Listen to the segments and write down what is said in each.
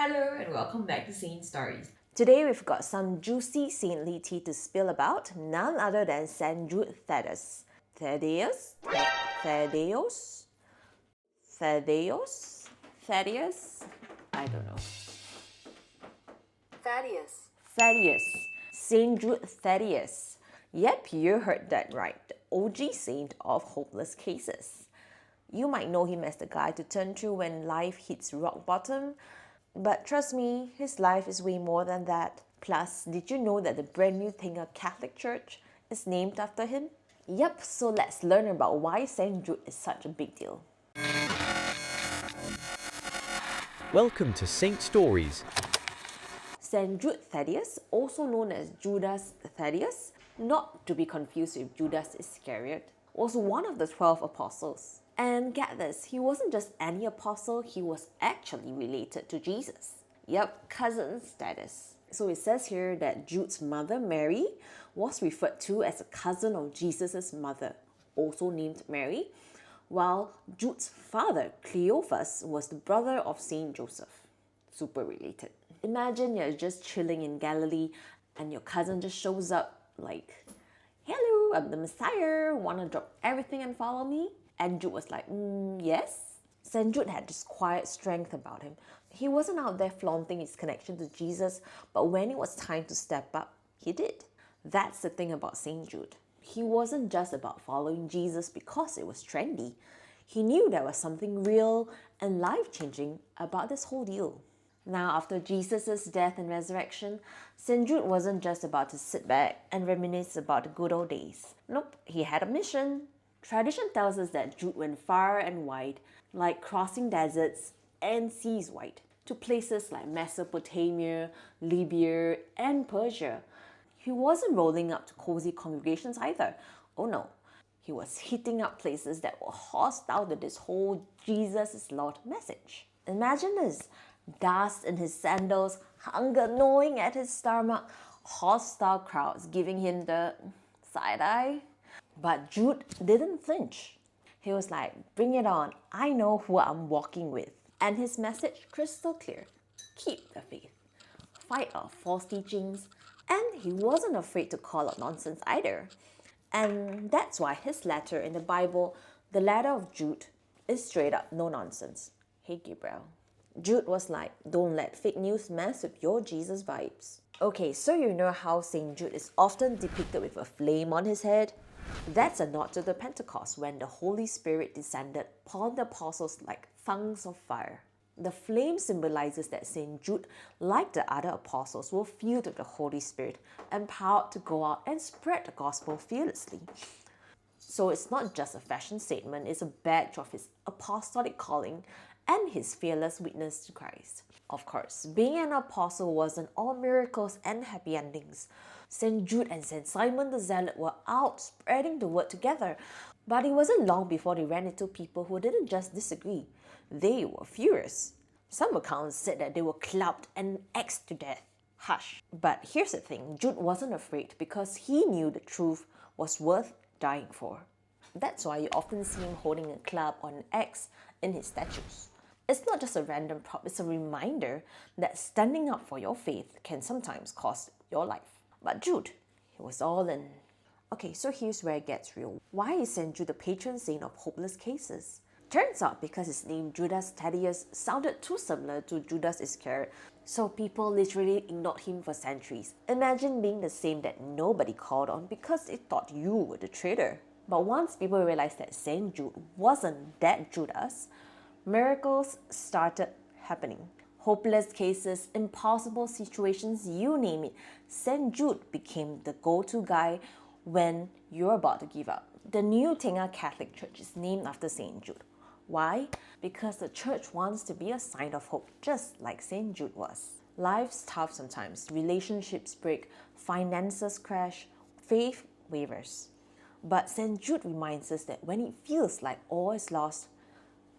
Hello and welcome back to Saint Stories. Today we've got some juicy saintly tea to spill about, none other than Saint Jude Thaddeus. Thaddeus? Thaddeus? Thaddeus? Thaddeus? I don't know. Thaddeus. Saint Jude Thaddeus. Yep, you heard that right. The OG saint of hopeless cases. You might know him as the guy to turn to when life hits rock bottom, but trust me, his life is way more than that. Plus, did you know that the brand new Tengah Catholic Church is named after him? Yep, so let's learn about why St. Jude is such a big deal. Welcome to Saint Stories. St. Jude Thaddeus, also known as Judas Thaddeus, not to be confused with Judas Iscariot, was one of the 12 apostles. And get this, he wasn't just any apostle, he was actually related to Jesus. Yep, cousin status. So it says here that Jude's mother, Mary, was referred to as a cousin of Jesus' mother, also named Mary, while Jude's father, Cleophas, was the brother of Saint Joseph. Super related. Imagine you're just chilling in Galilee and your cousin just shows up like, "Hello, I'm the Messiah, wanna drop everything and follow me?" And Jude was like, yes. St. Jude had this quiet strength about him. He wasn't out there flaunting his connection to Jesus, but when it was time to step up, he did. That's the thing about St. Jude. He wasn't just about following Jesus because it was trendy. He knew there was something real and life-changing about this whole deal. Now, after Jesus' death and resurrection, St. Jude wasn't just about to sit back and reminisce about the good old days. Nope, he had a mission. Tradition tells us that Jude went far and wide, like crossing deserts and seas wide, to places like Mesopotamia, Libya, and Persia. He wasn't rolling up to cozy congregations either. Oh no, he was hitting up places that were hostile to this whole Jesus is Lord message. Imagine this, dust in his sandals, hunger gnawing at his stomach, hostile crowds giving him the side eye. But Jude didn't flinch. He was like, bring it on, I know who I'm walking with. And his message crystal clear. Keep the faith. Fight off false teachings. And he wasn't afraid to call out nonsense either. And that's why his letter in the Bible, the letter of Jude, is straight up no nonsense. Hey Gabriel. Jude was like, don't let fake news mess with your Jesus vibes. Okay, so you know how St. Jude is often depicted with a flame on his head? That's a nod to the Pentecost when the Holy Spirit descended upon the apostles like tongues of fire. The flame symbolizes that St. Jude, like the other apostles, were filled with the Holy Spirit, empowered to go out and spread the gospel fearlessly. So it's not just a fashion statement, it's a badge of his apostolic calling and his fearless witness to Christ. Of course, being an apostle wasn't all miracles and happy endings. St. Jude and St. Simon the Zealot were out spreading the word together, but it wasn't long before they ran into people who didn't just disagree, they were furious. Some accounts said that they were clubbed and axed to death. Hush. But here's the thing, Jude wasn't afraid because he knew the truth was worth dying for. That's why you often see him holding a club or an axe in his statues. It's not just a random prop, it's a reminder that standing up for your faith can sometimes cost your life. But Jude, he was all in. Okay, so here's where it gets real. Why is St. Jude the patron saint of hopeless cases? Turns out because his name Judas Thaddeus sounded too similar to Judas Iscariot, so people literally ignored him for centuries. Imagine being the saint that nobody called on because they thought you were the traitor. But once people realized that St. Jude wasn't that Judas, miracles started happening. Hopeless cases, impossible situations, you name it, St. Jude became the go-to guy when you're about to give up. The new Tengah Catholic Church is named after St. Jude. Why? Because the church wants to be a sign of hope, just like St. Jude was. Life's tough sometimes, relationships break, finances crash, faith wavers. But St. Jude reminds us that when it feels like all is lost,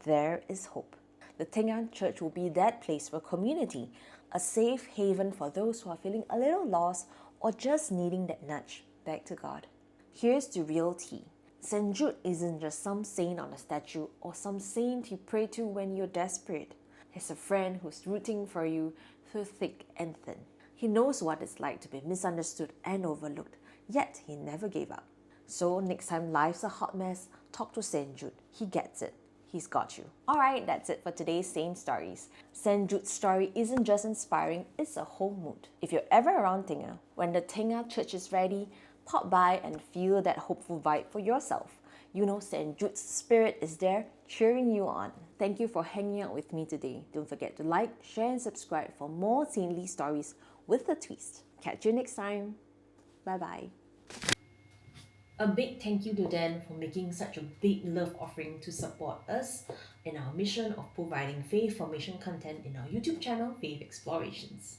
there is hope. The Tengah Church will be that place for community, a safe haven for those who are feeling a little lost or just needing that nudge back to God. Here's the real tea. St. Jude isn't just some saint on a statue or some saint you pray to when you're desperate. He's a friend who's rooting for you through thick and thin. He knows what it's like to be misunderstood and overlooked, yet he never gave up. So next time life's a hot mess, talk to St. Jude. He gets it. He's got you. Alright, that's it for today's Saint Stories. St. Jude's story isn't just inspiring, it's a whole mood. If you're ever around Tengah, when the Tengah Church is ready, pop by and feel that hopeful vibe for yourself. You know St. Jude's spirit is there, cheering you on. Thank you for hanging out with me today. Don't forget to like, share and subscribe for more saintly stories with a twist. Catch you next time. Bye-bye. A big thank you to Dan for making such a big love offering to support us in our mission of providing faith formation content in our YouTube channel, Faith Explorations.